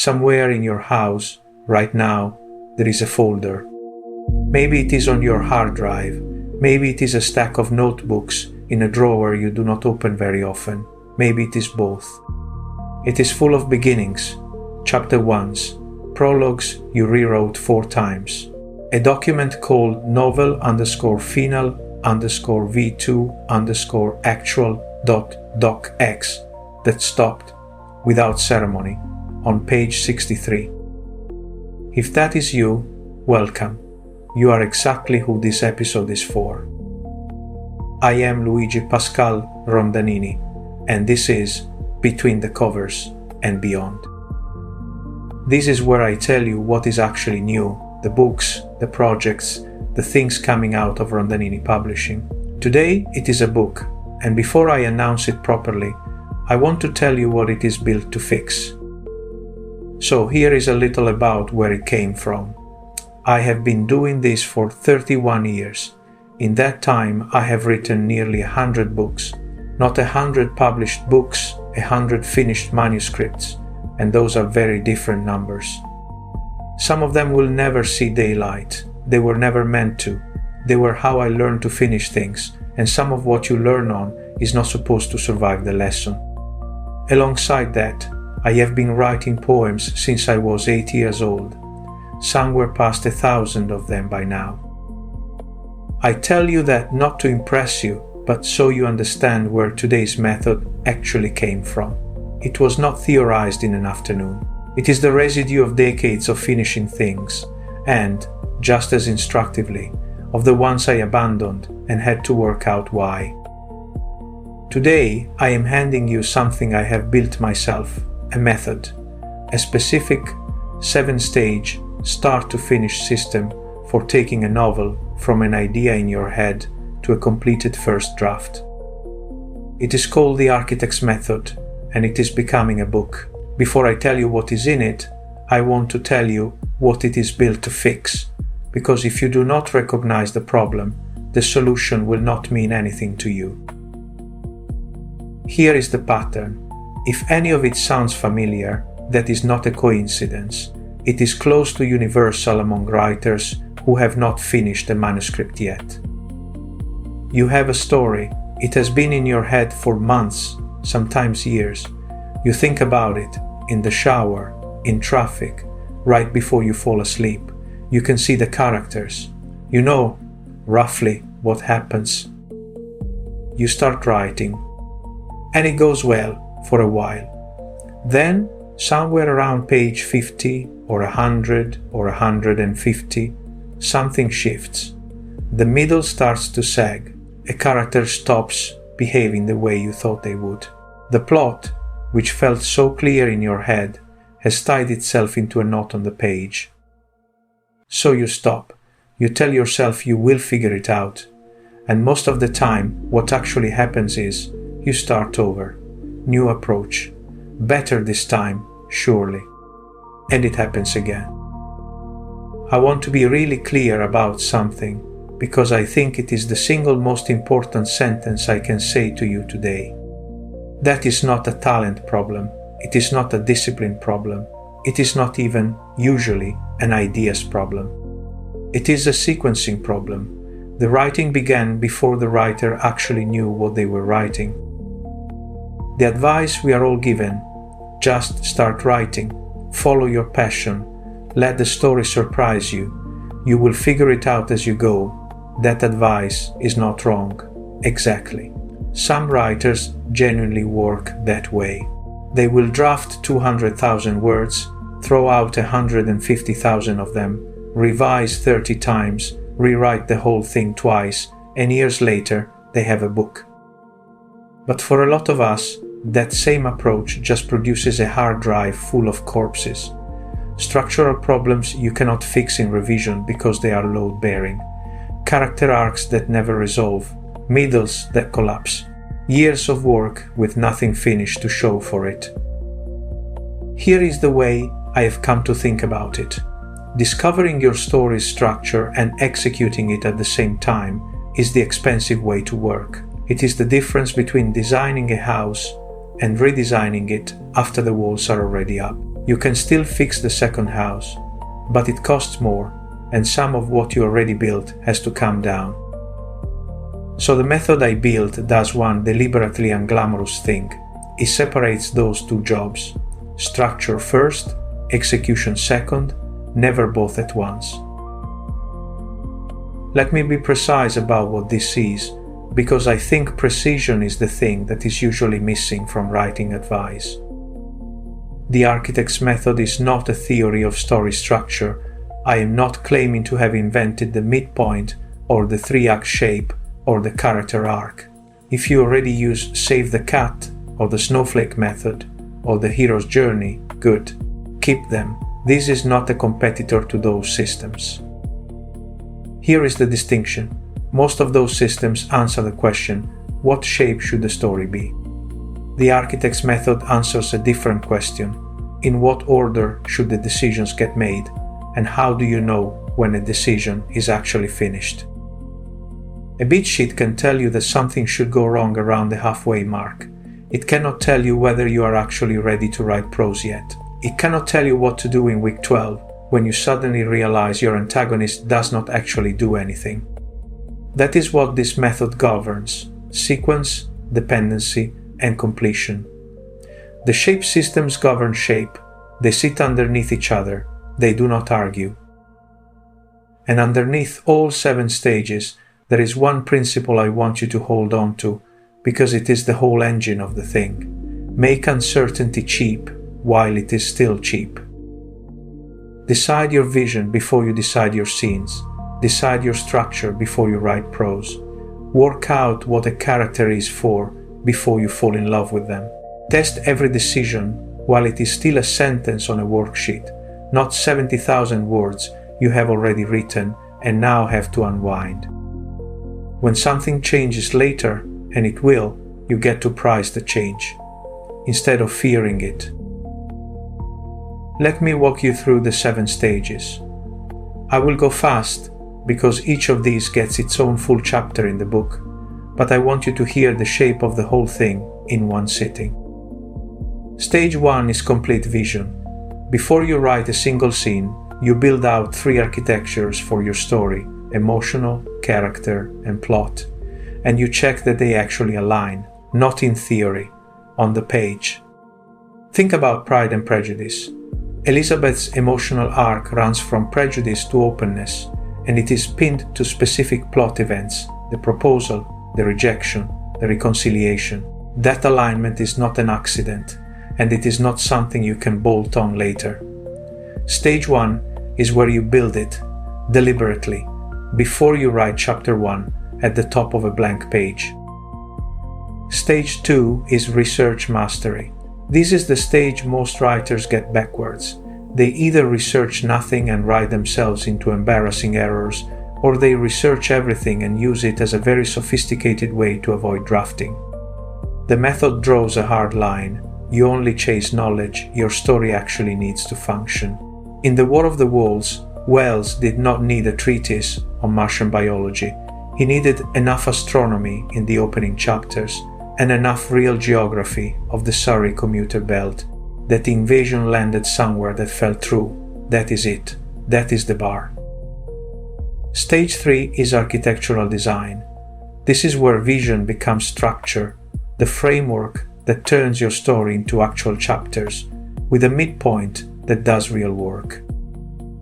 Somewhere in your house, right now, there is a folder. Maybe it is on your hard drive. Maybe it is a stack of notebooks in a drawer you do not open very often. Maybe it is both. It is full of beginnings, chapter 1s, prologues you rewrote 4 times. A document called novel_final_v2_actual.docx that stopped, without ceremony, on page 63. If that is you, welcome. You are exactly who this episode is for. I am Luigi Pascal Rondanini, and this is Between the Covers and Beyond. This is where I tell you what is actually new, the books, the projects, the things coming out of Rondanini Publishing. Today it is a book, and before I announce it properly, I want to tell you what it is built to fix. So here is a little about where it came from. I have been doing this for 31 years. In that time, I have written nearly 100 books. Not 100 published books, 100 finished manuscripts, and those are very different numbers. Some of them will never see daylight. They were never meant to. They were how I learned to finish things, and some of what you learn on is not supposed to survive the lesson. Alongside that, I have been writing poems since I was 8 years old. Some were past 1,000 of them by now. I tell you that not to impress you, but so you understand where today's method actually came from. It was not theorized in an afternoon. It is the residue of decades of finishing things, and, just as instructively, of the ones I abandoned and had to work out why. Today, I am handing you something I have built myself, a method, a specific 7-stage start-to-finish system for taking a novel from an idea in your head to a completed first draft. It is called the Architect's Method, and it is becoming a book. Before I tell you what is in it, I want to tell you what it is built to fix, because if you do not recognize the problem, the solution will not mean anything to you. Here is the pattern. If any of it sounds familiar, that is not a coincidence. It is close to universal among writers who have not finished a manuscript yet. You have a story. It has been in your head for months, sometimes years. You think about it in the shower, in traffic, right before you fall asleep. You can see the characters. You know, roughly, what happens. You start writing. And it goes well for a while. Then, somewhere around page 50 or 100 or 150, something shifts. The middle starts to sag. A character stops behaving the way you thought they would. The plot, which felt so clear in your head, has tied itself into a knot on the page. So you stop. You tell yourself you will figure it out. And most of the time, what actually happens is, you start over. New approach. Better this time, surely. And it happens again. I want to be really clear about something, because I think it is the single most important sentence I can say to you today. That is not a talent problem. It is not a discipline problem. It is not even, usually, an ideas problem. It is a sequencing problem. The writing began before the writer actually knew what they were writing. The advice we are all given, just start writing, follow your passion, let the story surprise you, you will figure it out as you go. That advice is not wrong, exactly. Some writers genuinely work that way. They will draft 200,000 words, throw out 150,000 of them, revise 30 times, rewrite the whole thing twice, and years later they have a book. But for a lot of us, that same approach just produces a hard drive full of corpses. Structural problems you cannot fix in revision because they are load-bearing. Character arcs that never resolve. Middles that collapse. Years of work with nothing finished to show for it. Here is the way I have come to think about it. Discovering your story's structure and executing it at the same time is the expensive way to work. It is the difference between designing a house and redesigning it after the walls are already up. You can still fix the second house, but it costs more, and some of what you already built has to come down. So the method I built does one deliberately unglamorous thing. It separates those two jobs. Structure first, execution second, never both at once. Let me be precise about what this is, because I think precision is the thing that is usually missing from writing advice. The architect's method is not a theory of story structure. I am not claiming to have invented the midpoint or the three-act shape or the character arc. If you already use Save the Cat or the Snowflake method or the hero's journey, good. Keep them. This is not a competitor to those systems. Here is the distinction. Most of those systems answer the question, what shape should the story be? The architect's method answers a different question. In what order should the decisions get made? And how do you know when a decision is actually finished? A beat sheet can tell you that something should go wrong around the halfway mark. It cannot tell you whether you are actually ready to write prose yet. It cannot tell you what to do in week 12 when you suddenly realize your antagonist does not actually do anything. That is what this method governs: sequence, dependency, and completion. The shape systems govern shape. They sit underneath each other. They do not argue. And underneath all 7 stages, there is one principle I want you to hold on to, because it is the whole engine of the thing. Make uncertainty cheap while it is still cheap. Decide your vision before you decide your scenes. Decide your structure before you write prose. Work out what a character is for before you fall in love with them. Test every decision while it is still a sentence on a worksheet, not 70,000 words you have already written and now have to unwind. When something changes later, and it will, you get to prize the change, instead of fearing it. Let me walk you through the 7 stages. I will go fast, because each of these gets its own full chapter in the book, but I want you to hear the shape of the whole thing in one sitting. Stage 1 is complete vision. Before you write a single scene, you build out 3 architectures for your story: emotional, character, and plot, and you check that they actually align, not in theory, on the page. Think about Pride and Prejudice. Elizabeth's emotional arc runs from prejudice to openness, and it is pinned to specific plot events: the proposal, the rejection, the reconciliation. That alignment is not an accident, and it is not something you can bolt on later. Stage 1 is where you build it, deliberately, before you write chapter 1 at the top of a blank page. Stage 2 is research mastery. This is the stage most writers get backwards. They either research nothing and write themselves into embarrassing errors, or they research everything and use it as a very sophisticated way to avoid drafting. The method draws a hard line. You only chase knowledge, your story actually needs to function. In The War of the Worlds, Wells did not need a treatise on Martian biology. He needed enough astronomy in the opening chapters and enough real geography of the Surrey commuter belt that the invasion landed somewhere that fell through. That is it. That is the bar. Stage 3 is architectural design. This is where vision becomes structure, the framework that turns your story into actual chapters, with a midpoint that does real work.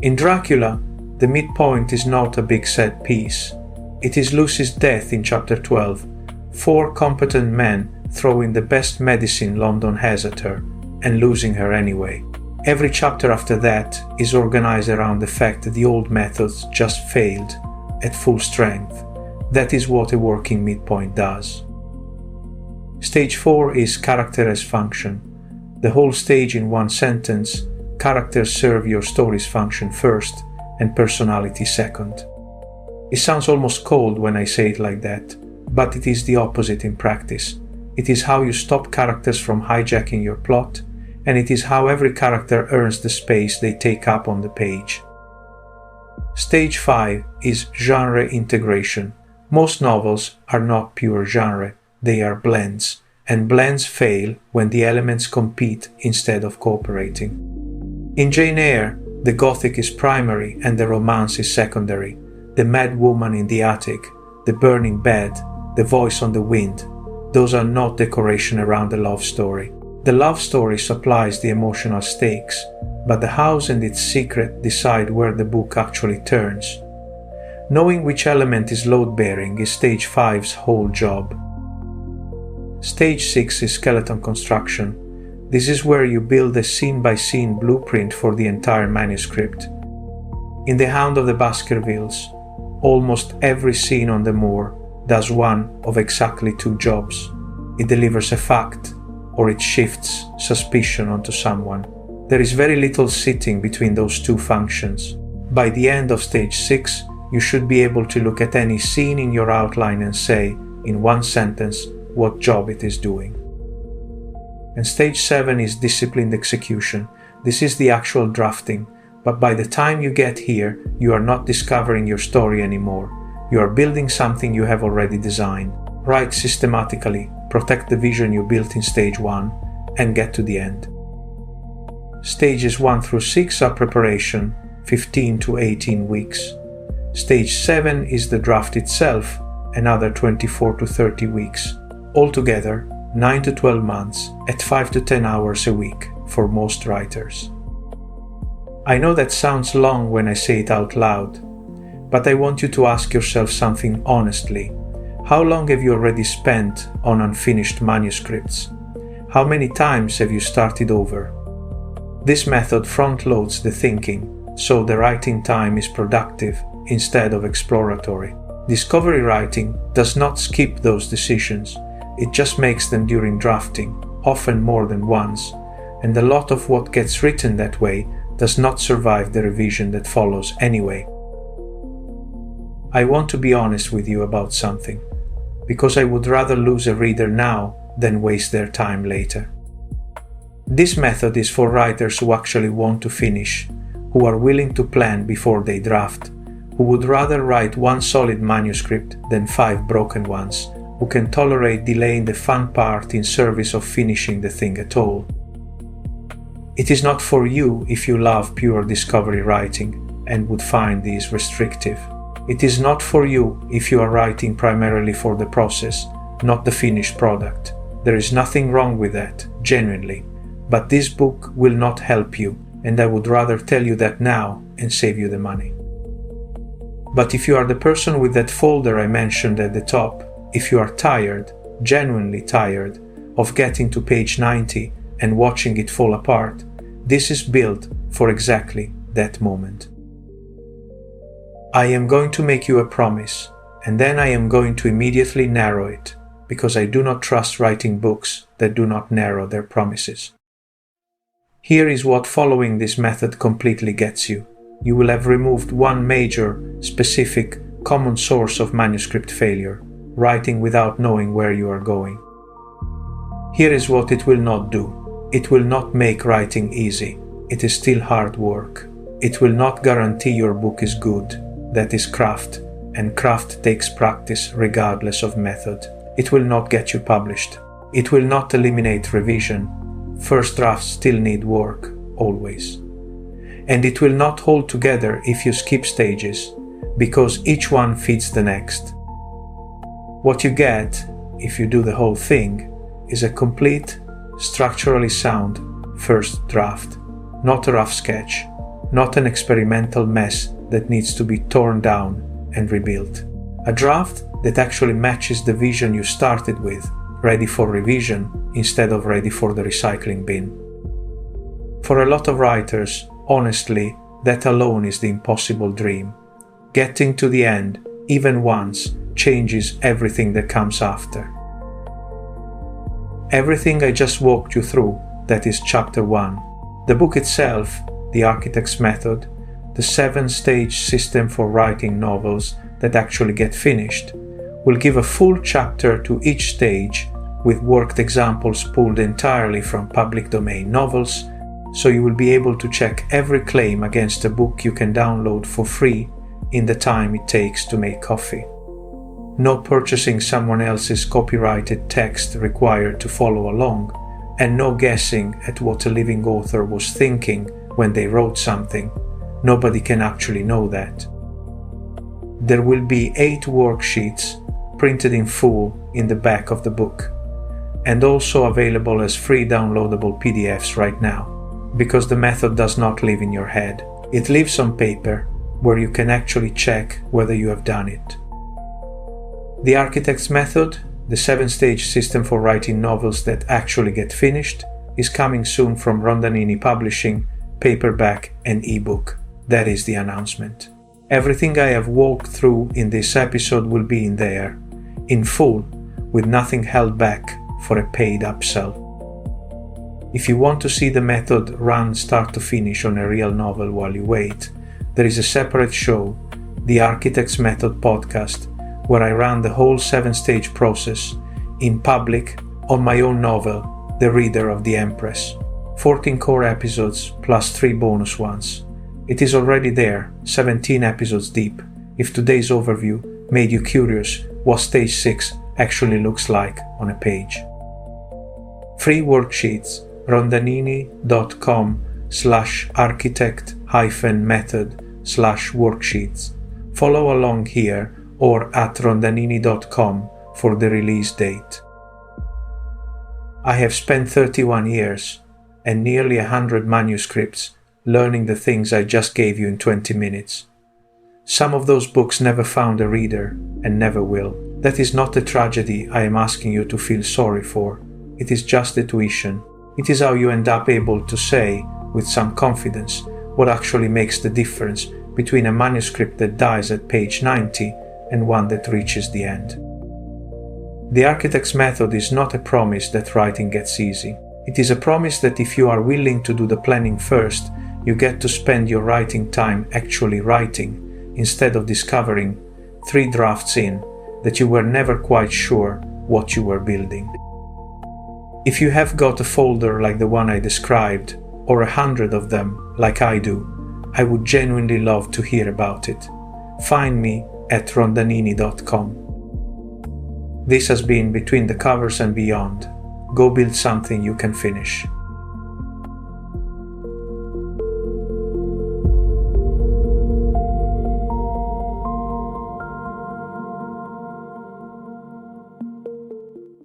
In Dracula, the midpoint is not a big set piece. It is Lucy's death in chapter 12. 4 competent men throwing the best medicine London has at her, and losing her anyway. Every chapter after that is organized around the fact that the old methods just failed at full strength. That is what a working midpoint does. Stage 4 is character as function. The whole stage in one sentence: characters serve your story's function first and personality second. It sounds almost cold when I say it like that, but it is the opposite in practice. It is how you stop characters from hijacking your plot, and it is how every character earns the space they take up on the page. Stage 5 is genre integration. Most novels are not pure genre, they are blends, and blends fail when the elements compete instead of cooperating. In Jane Eyre, the Gothic is primary and the romance is secondary. The mad woman in the attic, the burning bed, the voice on the wind, those are not decoration around the love story. The love story supplies the emotional stakes, but the house and its secret decide where the book actually turns. Knowing which element is load-bearing is Stage 5's whole job. Stage 6 is skeleton construction. This is where you build a scene-by-scene blueprint for the entire manuscript. In The Hound of the Baskervilles, almost every scene on the moor does one of exactly two jobs. It delivers a fact, or it shifts suspicion onto someone. There is very little sitting between those two functions. By the end of Stage 6, you should be able to look at any scene in your outline and say, in one sentence, what job it is doing. And Stage 7 is disciplined execution. This is the actual drafting, but by the time you get here, you are not discovering your story anymore. You are building something you have already designed. Write systematically, protect the vision you built in Stage 1, and get to the end. Stages 1 through 6 are preparation, 15 to 18 weeks. Stage 7 is the draft itself, another 24 to 30 weeks. Altogether, 9 to 12 months at 5 to 10 hours a week for most writers. I know that sounds long when I say it out loud, but I want you to ask yourself something honestly. How long have you already spent on unfinished manuscripts? How many times have you started over? This method front-loads the thinking, so the writing time is productive instead of exploratory. Discovery writing does not skip those decisions. It just makes them during drafting, often more than once, and a lot of what gets written that way does not survive the revision that follows anyway. I want to be honest with you about something, because I would rather lose a reader now than waste their time later. This method is for writers who actually want to finish, who are willing to plan before they draft, who would rather write one solid manuscript than 5 broken ones, who can tolerate delaying the fun part in service of finishing the thing at all. It is not for you if you love pure discovery writing and would find these restrictive. It is not for you if you are writing primarily for the process, not the finished product. There is nothing wrong with that, genuinely, but this book will not help you, and I would rather tell you that now and save you the money. But if you are the person with that folder I mentioned at the top, if you are tired, genuinely tired, of getting to page 90 and watching it fall apart, this is built for exactly that moment. I am going to make you a promise, and then I am going to immediately narrow it, because I do not trust writing books that do not narrow their promises. Here is what following this method completely gets you. You will have removed one major, specific, common source of manuscript failure, writing without knowing where you are going. Here is what it will not do. It will not make writing easy. It is still hard work. It will not guarantee your book is good. That is craft, and craft takes practice regardless of method. It will not get you published. It will not eliminate revision. First drafts still need work, always. And it will not hold together if you skip stages, because each one feeds the next. What you get, if you do the whole thing, is a complete, structurally sound first draft, not a rough sketch, not an experimental mess that needs to be torn down and rebuilt. A draft that actually matches the vision you started with, ready for revision instead of ready for the recycling bin. For a lot of writers, honestly, that alone is the impossible dream. Getting to the end, even once, changes everything that comes after. Everything I just walked you through, that is chapter 1. The book itself, the architect's method, the 7-stage system for writing novels that actually get finished, will give a full chapter to each stage with worked examples pulled entirely from public domain novels, so you will be able to check every claim against a book you can download for free in the time it takes to make coffee. No purchasing someone else's copyrighted text required to follow along, and no guessing at what a living author was thinking when they wrote something. Nobody can actually know that. There will be 8 worksheets printed in full in the back of the book, and also available as free downloadable PDFs right now, because the method does not live in your head. It lives on paper, where you can actually check whether you have done it. The Architect's Method, the 7-stage system for writing novels that actually get finished, is coming soon from Rondanini Publishing, paperback and ebook. That is the announcement. Everything I have walked through in this episode will be in there, in full, with nothing held back for a paid upsell. If you want to see the method run start to finish on a real novel while you wait, there is a separate show, the Architect's Method podcast, where I run the whole 7-stage process in public on my own novel, The Reader of the Empress. 14 core episodes plus 3 bonus ones. It is already there, 17 episodes deep, if today's overview made you curious what stage 6 actually looks like on a page. Free worksheets, rondanini.com/architect-method/worksheets. Follow along here or at rondanini.com for the release date. I have spent 31 years and nearly 100 manuscripts learning the things I just gave you in 20 minutes. Some of those books never found a reader and never will. That is not a tragedy I am asking you to feel sorry for. It is just the tuition. It is how you end up able to say, with some confidence, what actually makes the difference between a manuscript that dies at page 90 and one that reaches the end. The Architect's Method is not a promise that writing gets easy. It is a promise that if you are willing to do the planning first, you get to spend your writing time actually writing, instead of discovering 3 drafts in that you were never quite sure what you were building. If you have got a folder like the one I described, or 100 of them like I do, I would genuinely love to hear about it. Find me at rondanini.com. This has been Between the Covers and Beyond. Go build something you can finish.